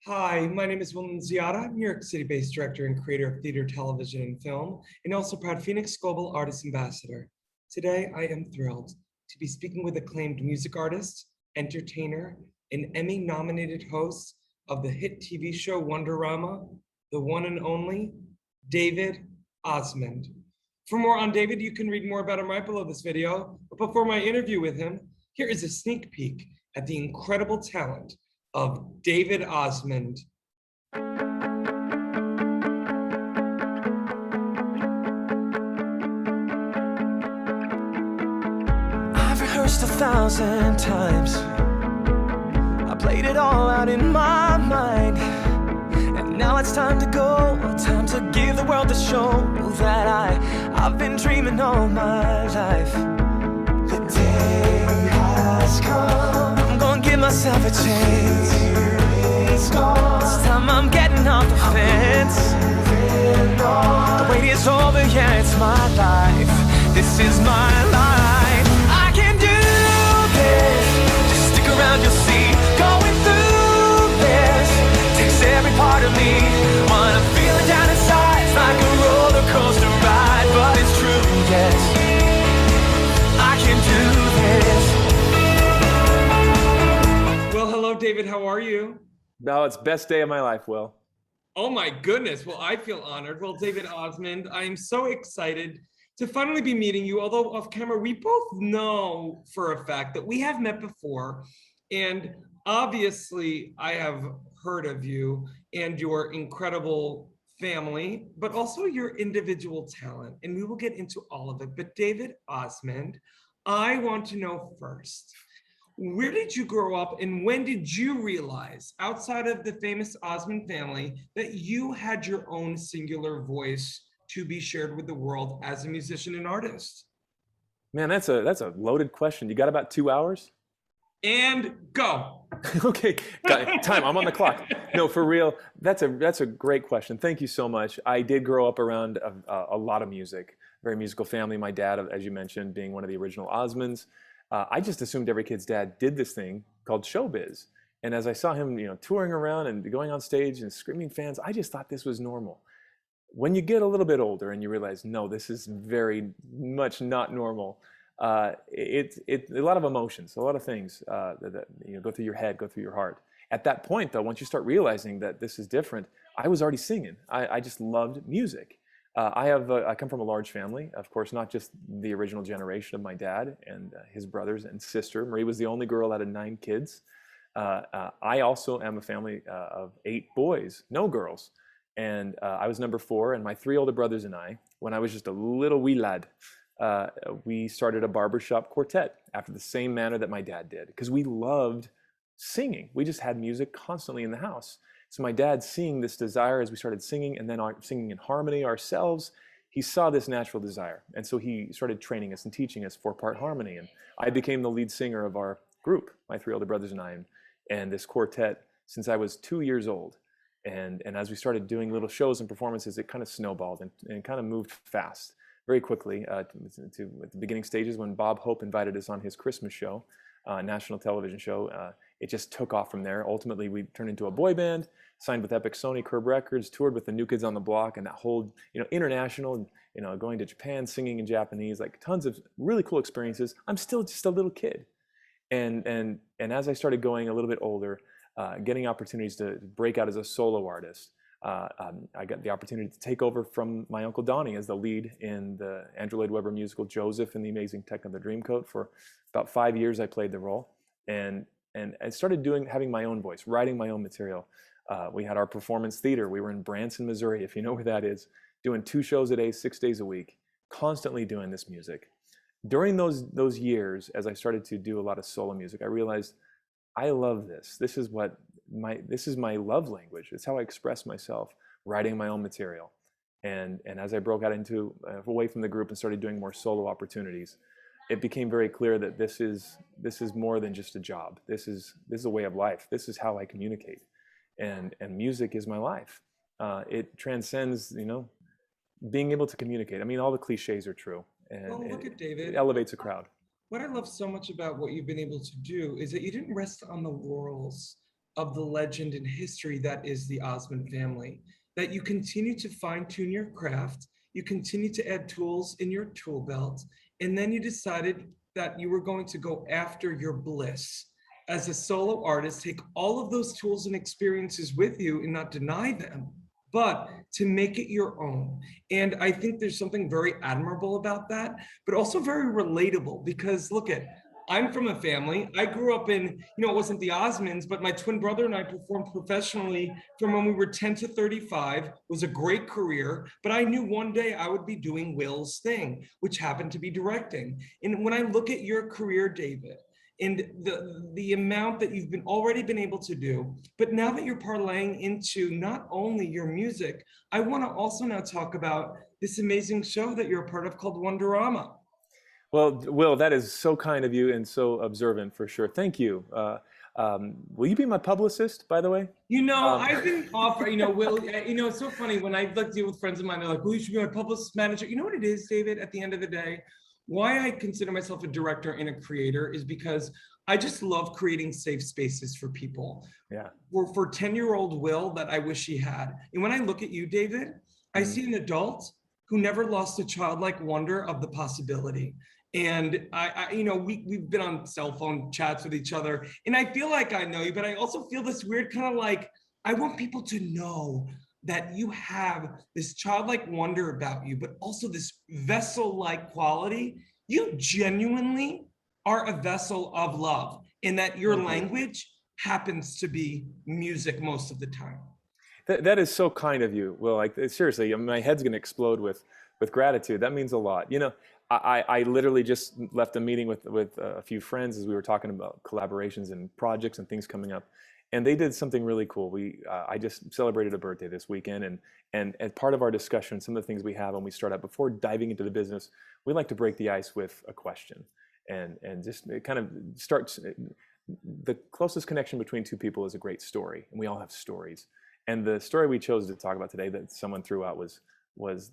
Hi, my name is William Ziada, New York City-based director and creator of theater, television, and film, and also proud FENIX Global Artist Ambassador. Today, I am thrilled to be speaking with acclaimed music artist, entertainer, and Emmy-nominated host of the hit TV show Wonderama, the one and only David Osmond. For more on David, you can read more about him right below this video. But before my interview with him, here is a sneak peek at the incredible talent of David Osmond. I've rehearsed 1,000 times. I played it all out in my mind. And now it's time to go. Time to give the world a show that I've been dreaming all my life. The day has come. I'm gonna give myself a chance. This time I'm getting off the fence. The wait is over, yeah, it's my life. This is my life. I can do this. Just stick around, you'll see. Going through this takes every part of me. What I'm feeling down inside, it's like a roller coaster ride. But it's true, yes, I can do this. Well, hello, David. How are you? No, it's best day of my life, Will. Oh my goodness. Well, I feel honored. Well, David Osmond, I am so excited to finally be meeting you. Although off camera, we both know for a fact that we have met before. And obviously, I have heard of you and your incredible family, but also your individual talent. And we will get into all of it. But David Osmond, I want to know first, where did you grow up and when did you realize, outside of the famous Osmond family, that you had your own singular voice to be shared with the world as a musician and artist? Man, that's a loaded question. You got about 2 hours? And go. Okay, got it. Time. I'm on the clock. No, for real. That's a great question. Thank you so much. I did grow up around a lot of music. Very musical family. My dad, as you mentioned, being one of the original Osmonds. I just assumed every kid's dad did this thing called showbiz. And as I saw him, touring around and going on stage and screaming fans, I just thought this was normal. When you get a little bit older and you realize, no, this is very much not normal. It's a lot of emotions, a lot of things that go through your head, go through your heart. At that point, though, once you start realizing that this is different, I was already singing. I just loved music. I come from a large family, of course, not just the original generation of my dad and his brothers and sister. Marie was the only girl out of 9 kids. I also am a family of 8 boys, no girls. And I was number 4, and my 3 older brothers and I, when I was just a little wee lad, we started a barbershop quartet after the same manner that my dad did, because we loved singing. We just had music constantly in the house. So my dad, seeing this desire as we started singing and then singing in harmony ourselves, he saw this natural desire. And so he started training us and teaching us 4-part harmony. And I became the lead singer of our group, my 3 older brothers and I, and this quartet since I was 2 years old. And as we started doing little shows and performances, it kind of snowballed and kind of moved fast, very quickly at the beginning stages when Bob Hope invited us on his Christmas show, national television show. It just took off from there. Ultimately, we turned into a boy band, signed with Epic Sony Curb Records, toured with the New Kids on the Block, and that whole, international, going to Japan, singing in Japanese, like tons of really cool experiences. I'm still just a little kid. And as I started going a little bit older, getting opportunities to break out as a solo artist, I got the opportunity to take over from my Uncle Donnie as the lead in the Andrew Lloyd Webber musical Joseph and the Amazing Technicolor of the Dreamcoat. For about 5 years, I played the role. And I started having my own voice, writing my own material. We had our performance theater. We were in Branson, Missouri, if you know where that is, doing 2 shows a day, 6 days a week, constantly doing this music. During those years, as I started to do a lot of solo music, I realized I love this. This is my love language. It's how I express myself, writing my own material. And as I broke out away from the group and started doing more solo opportunities, it became very clear that this is more than just a job. This is a way of life. This is how I communicate, and music is my life. It transcends, being able to communicate. I mean, all the cliches are true, and Well, look at David. it elevates a crowd. What I love so much about what you've been able to do is that you didn't rest on the laurels of the legend and history that is the Osmond family. That you continue to fine tune your craft, you continue to add tools in your tool belt, and then you decided that you were going to go after your bliss. As a solo artist, take all of those tools and experiences with you and not deny them, but to make it your own. And I think there's something very admirable about that, but also very relatable because look at, I'm from a family. I grew up in, it wasn't the Osmonds, but my twin brother and I performed professionally from when we were 10 to 35. It was a great career, but I knew one day I would be doing Will's thing, which happened to be directing. And when I look at your career, David, and the amount that you've already been able to do, but now that you're parlaying into not only your music, I want to also now talk about this amazing show that you're a part of called Wonderama. Well, Will, that is so kind of you and so observant for sure. Thank you. Will you be my publicist, by the way? I've been offered, Will, it's so funny when I like deal with friends of mine, they're like, well, you should be my publicist manager. You know what it is, David, at the end of the day? Why I consider myself a director and a creator is because I just love creating safe spaces for people. Yeah. For 10-year-old Will that I wish he had. And when I look at you, David, I see an adult who never lost a childlike wonder of the possibility. And we've been on cell phone chats with each other, and I feel like I know you, but I also feel this weird kind of like, I want people to know that you have this childlike wonder about you, but also this vessel-like quality. You genuinely are a vessel of love, and that your language happens to be music most of the time. That is so kind of you. Well, like seriously, my head's going to explode with gratitude. That means a lot. I literally just left a meeting with a few friends as we were talking about collaborations and projects and things coming up, and they did something really cool. I just celebrated a birthday this weekend, and as part of our discussion, some of the things we have when we start out, before diving into the business, we like to break the ice with a question, and just kind of start. The closest connection between two people is a great story, and we all have stories. And the story we chose to talk about today that someone threw out was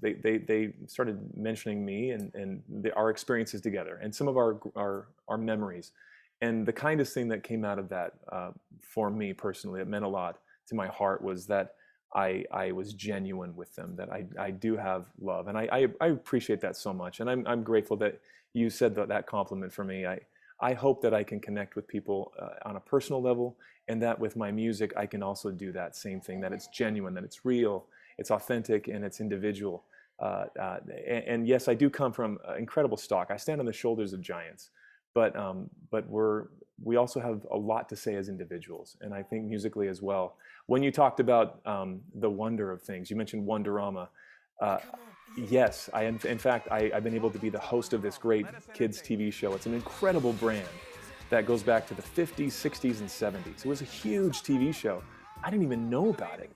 they started mentioning me and our experiences together and some of our memories. And the kindest thing that came out of that for me personally, it meant a lot to my heart, was that I was genuine with them, that I do have love. And I appreciate that so much. And I'm grateful that you said that compliment for me. I hope that I can connect with people on a personal level, and that with my music, I can also do that same thing, that it's genuine, that it's real, it's authentic, and it's individual. And yes, I do come from incredible stock. I stand on the shoulders of giants, but we also have a lot to say as individuals, and I think musically as well. When you talked about the wonder of things, you mentioned Wonderama. Yes, in fact, I've been able to be the host of this great kids TV show. It's an incredible brand that goes back to the 50s, 60s, and 70s. It was a huge TV show. I didn't even know about it.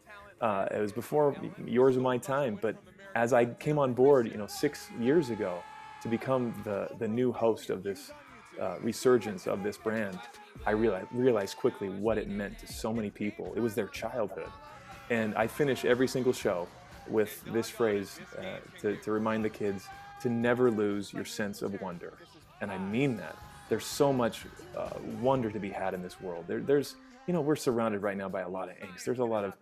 It was before yours and my time, but as I came on board, 6 years ago to become the new host of this resurgence of this brand, I realized quickly what it meant to so many people. It was their childhood. And I finish every single show with this phrase to remind the kids to never lose your sense of wonder. And I mean that. There's so much wonder to be had in this world. There's we're surrounded right now by a lot of angst. There's a lot of,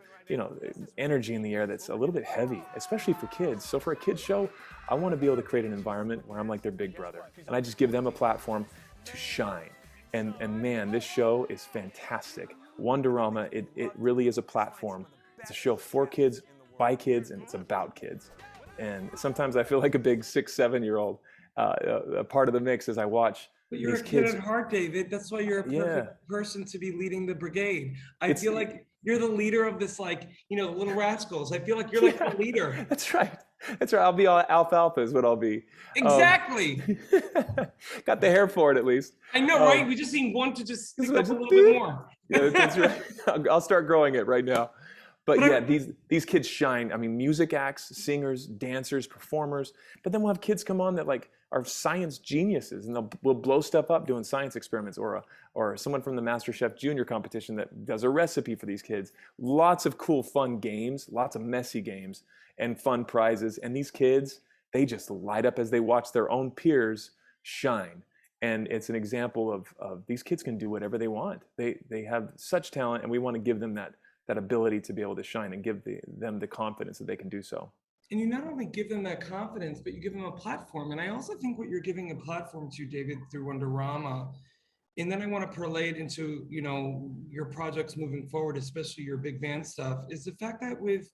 energy in the air that's a little bit heavy, especially for kids. So for a kids show, I want to be able to create an environment where I'm like their big brother. And I just give them a platform to shine. And man, this show is fantastic. Wonderama, it really is a platform. It's a show for kids, by kids, and it's about kids. And sometimes I feel like a big 6, 7-year-old a part of the mix as I watch. But you're a kid at heart, David. That's why you're a perfect person to be leading the brigade. I feel like you're the leader of this, Little Rascals. I feel like you're like the leader. That's right. I'll be all alfalfa is what I'll be. Exactly. Got the hair for it at least. I know, right? We just need one to just stick up a little bit more. Yeah, that's right. I'll start growing it right now. But yeah, these kids shine. I mean, music acts, singers, dancers, performers. But then we'll have kids come on that are science geniuses, and we'll blow stuff up doing science experiments, or someone from the MasterChef Junior competition that does a recipe for these kids. Lots of cool, fun games, lots of messy games, and fun prizes. And these kids, they just light up as they watch their own peers shine. And it's an example of these kids can do whatever they want. They have such talent, and we want to give them that ability to be able to shine and give them the confidence that they can do so. And you not only give them that confidence, but you give them a platform. And I also think what you're giving a platform to, David, through Wonderama, and then I want to parlay it into, you know, your projects moving forward, especially your big band stuff, is the fact that with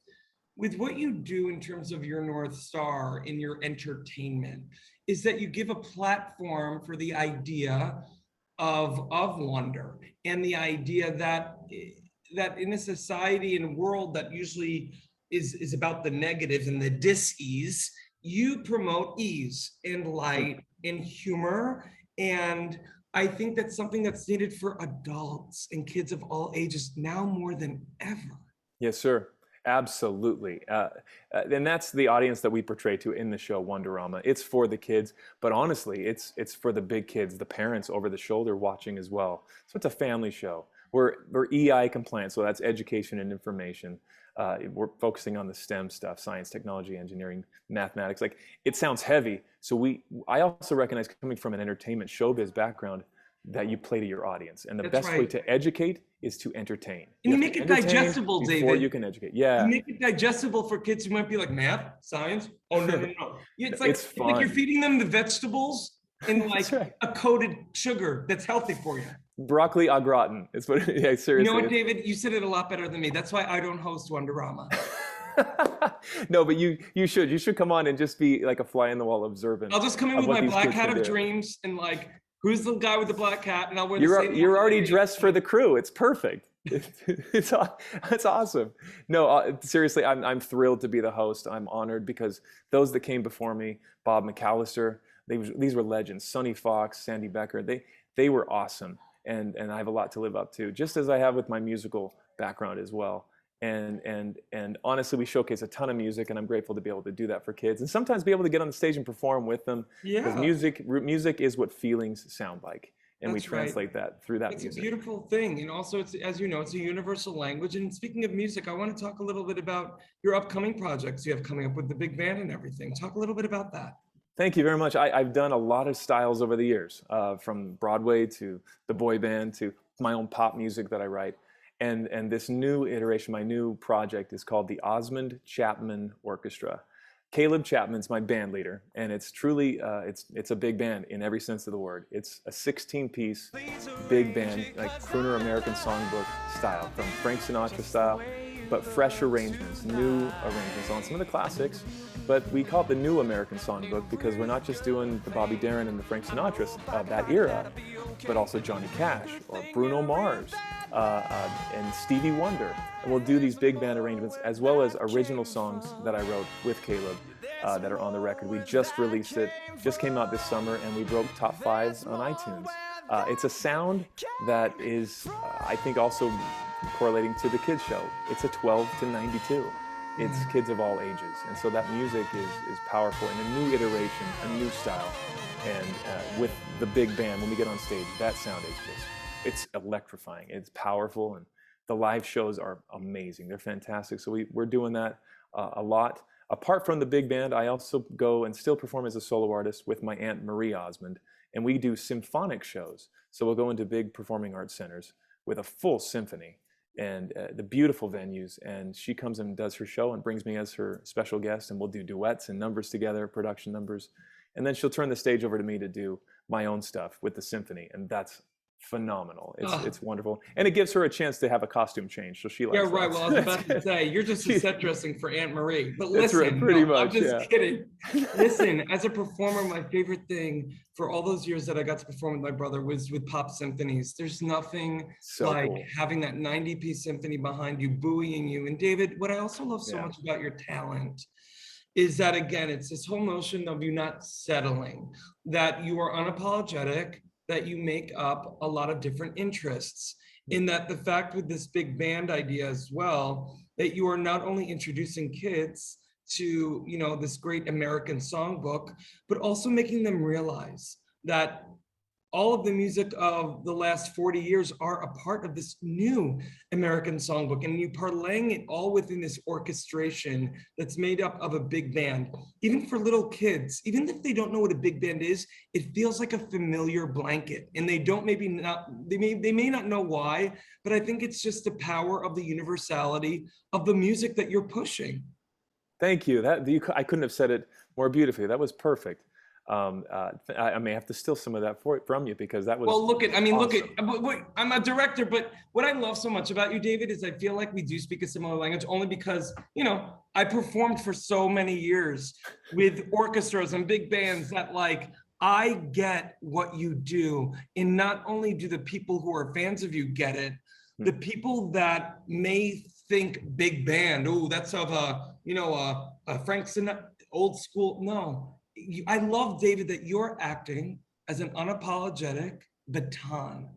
what you do in terms of your North Star in your entertainment, is that you give a platform for the idea of wonder, and the idea that in a society and world that usually is about the negatives and the dis-ease, you promote ease and light and humor. And I think that's something that's needed for adults and kids of all ages now more than ever. Yes, sir. Absolutely. And that's the audience that we portray to in the show Wonderama. It's for the kids, but honestly, it's for the big kids, the parents over the shoulder watching as well. So it's a family show. We're EI compliant, so that's education and information. We're focusing on the STEM stuff, science, technology, engineering, mathematics. Like, it sounds heavy. So I also recognize, coming from an entertainment showbiz background, that you play to your audience. And the best way to educate is to entertain. And you make it digestible, David. Before you can educate. Yeah. You make it digestible for kids who might be like, math, science. Oh, no. It's like, it's fun. Like you're feeding them the vegetables in like a coated sugar that's healthy for you. Broccoli au gratin. It's what, yeah, seriously. You know what, David? You said it a lot better than me. That's why I don't host Wonderama. No, but you should. You should come on and just be like a fly in the wall observant. I'll just come in with my black hat of dreams and like, who's the guy with the black hat? And I'll wear the same. You're already dressed for the crew. It's perfect. It's awesome. No, seriously, I'm thrilled to be the host. I'm honored because those that came before me, Bob McAllister, these were legends. Sonny Fox, Sandy Becker, they were awesome. And I have a lot to live up to, just as I have with my musical background as well. And honestly, we showcase a ton of music, and I'm grateful to be able to do that for kids, and sometimes be able to get on the stage and perform with them. Yeah. Because music is what feelings sound like, and we translate that through that music. It's a beautiful thing, and also, it's, as you know, it's a universal language. And speaking of music, I want to talk a little bit about your upcoming projects you have coming up with the big band and everything. Talk a little bit about that. Thank you very much. I've done a lot of styles over the years, from Broadway to the boy band to my own pop music that I write. And this new iteration, my new project, is called the Osmond Chapman Orchestra. Caleb Chapman's my band leader, and it's truly, it's a big band in every sense of the word. It's a 16-piece big band, like crooner American songbook style, from Frank Sinatra style, but fresh arrangements, new arrangements on some of the classics. But we call it the new American songbook because we're not just doing the Bobby Darin and the Frank Sinatra of that era, but also Johnny Cash or Bruno Mars and Stevie Wonder. And we'll do these big band arrangements as well as original songs that I wrote with Caleb that are on the record. We just released it, just came out this summer, and we broke top 5 on iTunes. It's a sound that is, I think, also correlating to the kids show. It's a 12 to 92. It's kids of all ages. And so that music is powerful in a new iteration, a new style. And with the big band, when we get on stage, that sound is just, it's electrifying. It's powerful, and the live shows are amazing. They're fantastic. So we're doing that a lot. Apart from the big band, I also go and still perform as a solo artist with my Aunt Marie Osmond, and we do symphonic shows. So we'll go into big performing arts centers with a full symphony and the beautiful venues, and she comes and does her show and brings me as her special guest, and we'll do duets and numbers together, production numbers, and then she'll turn the stage over to me to do my own stuff with the symphony, and that's phenomenal. It's wonderful, and it gives her a chance to have a costume change, so she likes that. Well, I was about to say, you're just a set dressing for Aunt Marie, but listen, right, pretty much, I'm just kidding. Listen, as a performer, my favorite thing for all those years that I got to perform with my brother was with pop symphonies. There's nothing like having that 90-piece symphony behind you, buoying you. And David, what I also love so much about your talent is that, again, it's this whole notion of you not settling, that you are unapologetic, that you make up a lot of different interests, in that the fact with this big band idea as well, that you are not only introducing kids to, you know, this great American songbook, but also making them realize that all of the music of the last 40 years are a part of this new American songbook, and you parlaying it all within this orchestration that's made up of a big band. Even for little kids, even if they don't know what a big band is, it feels like a familiar blanket, and they don't maybe not, they may not know why, but I think it's just the power of the universality of the music that you're pushing. Thank you. I couldn't have said it more beautifully. That was perfect. I may have to steal some of that from you, because that was Well, look at, I mean, awesome. look at, I'm a director, but what I love so much about you, David, is I feel like we do speak a similar language only because, you know, I performed for so many years with orchestras and big bands that, like, I get what you do. And not only do the people who are fans of you get it, the people that may think big band, oh, that's of a, you know, a Frank Sinatra, old school. No, I love, David, that you're acting as an unapologetic baton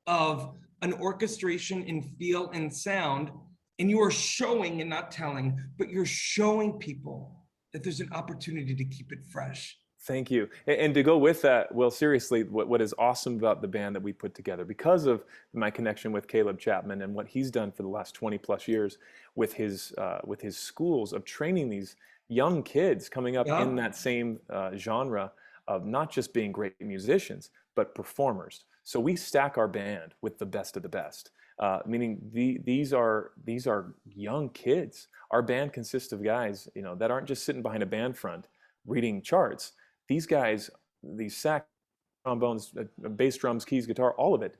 of an orchestration in feel and sound, and you are showing and not telling, but you're showing people that there's an opportunity to keep it fresh. Thank you. And to go with that, well, seriously, what is awesome about the band that we put together, because of my connection with Caleb Chapman and what he's done for the last 20 plus years with his schools of training these young kids coming up in that same genre of not just being great musicians, but performers. So we stack our band with the best of the best, meaning these are young kids. Our band consists of guys, you know, that aren't just sitting behind a band front reading charts. These guys, these sax, trombones, bass drums, keys, guitar, all of it,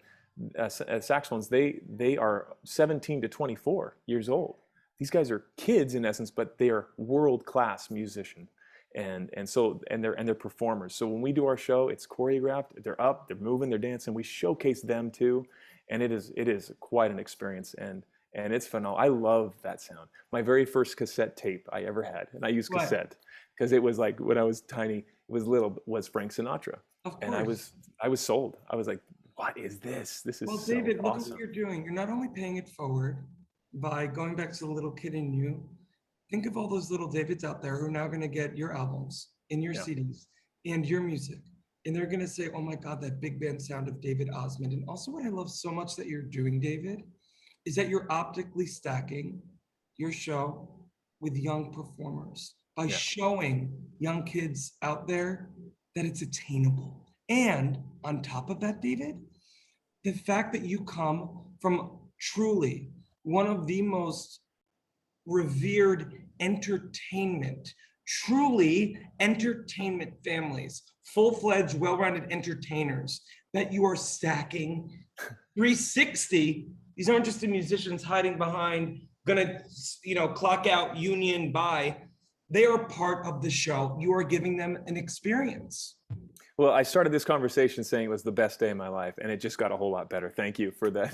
saxophones, they are 17 to 24 years old. These guys are kids in essence, but they are world-class musicians, and they're performers. So when we do our show, it's choreographed. They're up, they're moving, they're dancing. We showcase them too, and it is quite an experience, and it's phenomenal. I love that sound. My very first cassette tape I ever had, and I used cassette because it was like when I was tiny, it was little, was Frank Sinatra, and I was sold. I was like, what is this? This is well, so David, awesome. look at what you're doing. You're not only paying it forward by going back to the little kid in you. Think of all those little Davids out there who are now going to get your albums and your CDs and your music. And they're going to say, oh my God, that big band sound of David Osmond. And also what I love so much that you're doing, David, is that you're optically stacking your show with young performers by showing young kids out there that it's attainable. And on top of that, David, the fact that you come from truly one of the most revered truly entertainment families, full-fledged, well-rounded entertainers, that you are stacking 360. These aren't just the musicians hiding behind, gonna, you know, clock out, union, buy. They are part of the show. You are giving them an experience. Well, I started this conversation saying it was the best day of my life, and it just got a whole lot better. Thank you for that.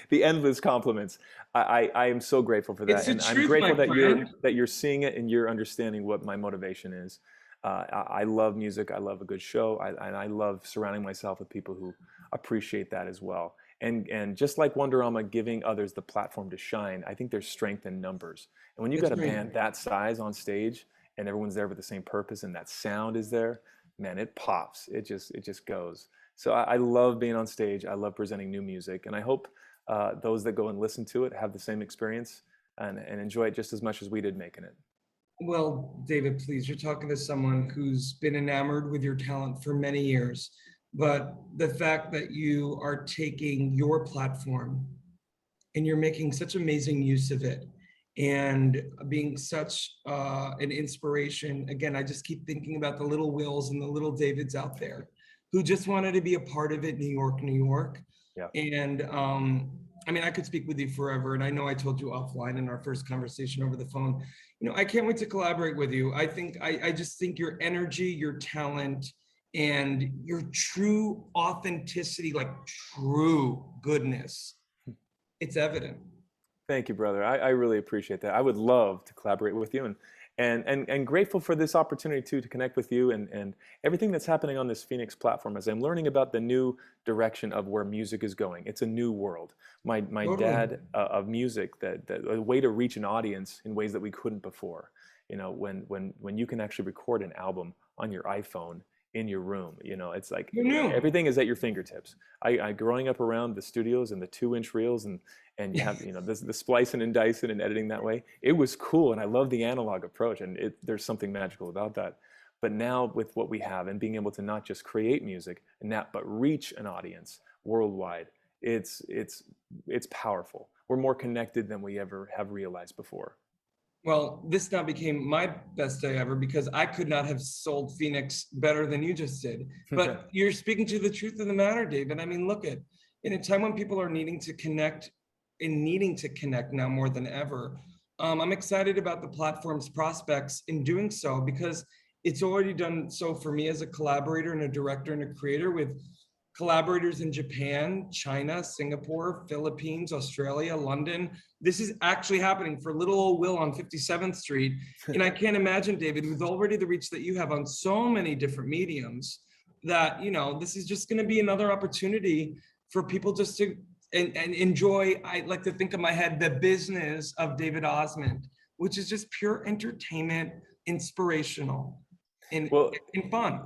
The endless compliments. I am so grateful for that. It's the and truth, I'm grateful my that you're seeing it and you're understanding what my motivation is. I love music. I love a good show. And I love surrounding myself with people who appreciate that as well. And just like Wonderama giving others the platform to shine, I think there's strength in numbers. And when you've got a band that size on stage and everyone's there with the same purpose and that sound is there, man, it pops. It just goes. So I love being on stage. I love presenting new music. And I hope those that go and listen to it have the same experience and enjoy it just as much as we did making it. Well, David, please, you're talking to someone who's been enamored with your talent for many years. But the fact that you are taking your platform and you're making such amazing use of it and being such an inspiration. Again, I just keep thinking about the little Wills and the little Davids out there who just wanted to be a part of it, New York, New York. Yeah. And I mean, I could speak with you forever. And I know I told you offline in our first conversation over the phone, you know, I can't wait to collaborate with you. I just think your energy, your talent, and your true authenticity, like true goodness, it's evident. Thank you, brother. I really appreciate that. I would love to collaborate with you and grateful for this opportunity too, to connect with you and everything that's happening on this FENIX platform as I'm learning about the new direction of where music is going. It's a new world. My dad of music, that a way to reach an audience in ways that we couldn't before. You know, when you can actually record an album on your iPhone in your room. You know, it's like Who knew? everything is at your fingertips. I growing up around the studios and the 2-inch reels and you have, you know, the splicing and dicing and editing that way. It was cool, and I love the analog approach, and there's something magical about that. But now with what we have and being able to not just create music but reach an audience worldwide, it's powerful. We're more connected than we ever have realized before. Well, this now became my best day ever because I could not have sold FENIX better than you just did. But you're speaking to the truth of the matter, David. I mean, look at, in a time when people are needing to connect now more than ever, I'm excited about the platform's prospects in doing so, because it's already done so for me as a collaborator and a director and a creator, with collaborators in Japan, China, Singapore, Philippines, Australia, London. This is actually happening for little old Will on 57th Street. And I can't imagine, David, with already the reach that you have on so many different mediums, that, you know, this is just going to be another opportunity for people just to and enjoy, I like to think in my head, the business of David Osmond, which is just pure entertainment, inspirational, and fun.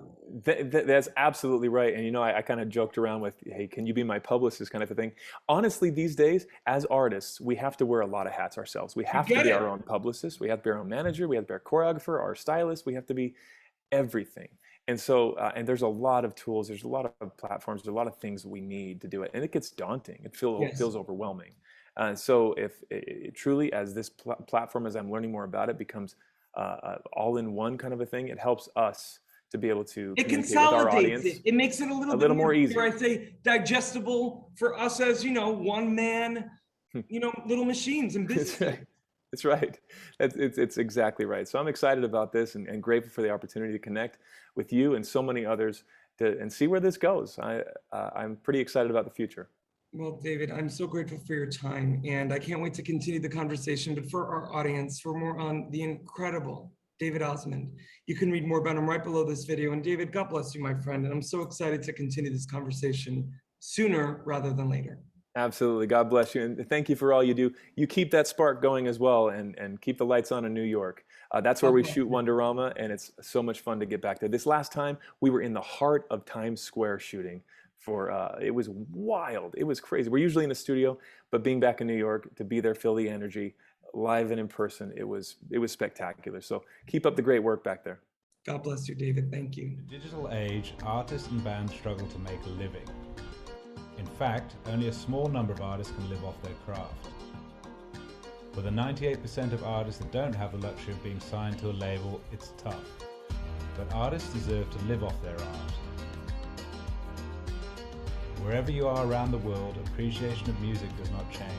That's absolutely right. And, you know, I kind of joked around with, hey, can you be my publicist kind of a thing. Honestly, these days, as artists, we have to wear a lot of hats ourselves. We have to be our own publicist. We have to be our own manager. We have to be our choreographer, our stylist. We have to be everything. And so, and there's a lot of tools. There's a lot of platforms. There's a lot of things we need to do it. And it gets daunting. It feels overwhelming. So if truly, as this platform, as I'm learning more about it, becomes all-in-one kind of a thing, it helps us to be able to communicate with our audience. It makes it a little more easy. I say digestible for us as, you know, one man, you know, little machines and business. That's right. It's exactly right. So I'm excited about this and grateful for the opportunity to connect with you and so many others and see where this goes. I'm pretty excited about the future. Well, David, I'm so grateful for your time, and I can't wait to continue the conversation. But for our audience, for more on the incredible David Osmond, you can read more about him right below this video. And David, God bless you, my friend. And I'm so excited to continue this conversation sooner rather than later. Absolutely. God bless you. And thank you for all you do. You keep that spark going as well, and keep the lights on in New York. That's where we shoot Wonderama, and it's so much fun to get back there. This last time, we were in the heart of Times Square shooting. It was wild. It was crazy. We're usually in the studio, but being back in New York, to be there, feel the energy, live and in person, it was spectacular. So keep up the great work back there. God bless you, David. Thank you. In the digital age, artists and bands struggle to make a living. In fact, only a small number of artists can live off their craft. For the 98% of artists that don't have the luxury of being signed to a label, it's tough. But artists deserve to live off their art. Wherever you are around the world, appreciation of music does not change.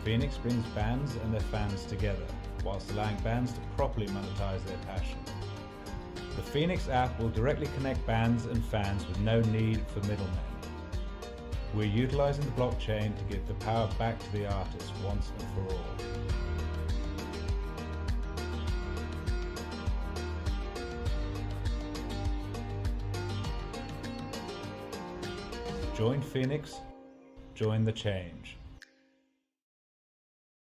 FENIX brings bands and their fans together, whilst allowing bands to properly monetize their passion. The FENIX app will directly connect bands and fans with no need for middlemen. We're utilizing the blockchain to give the power back to the artist once and for all. Join FENIX, join the change.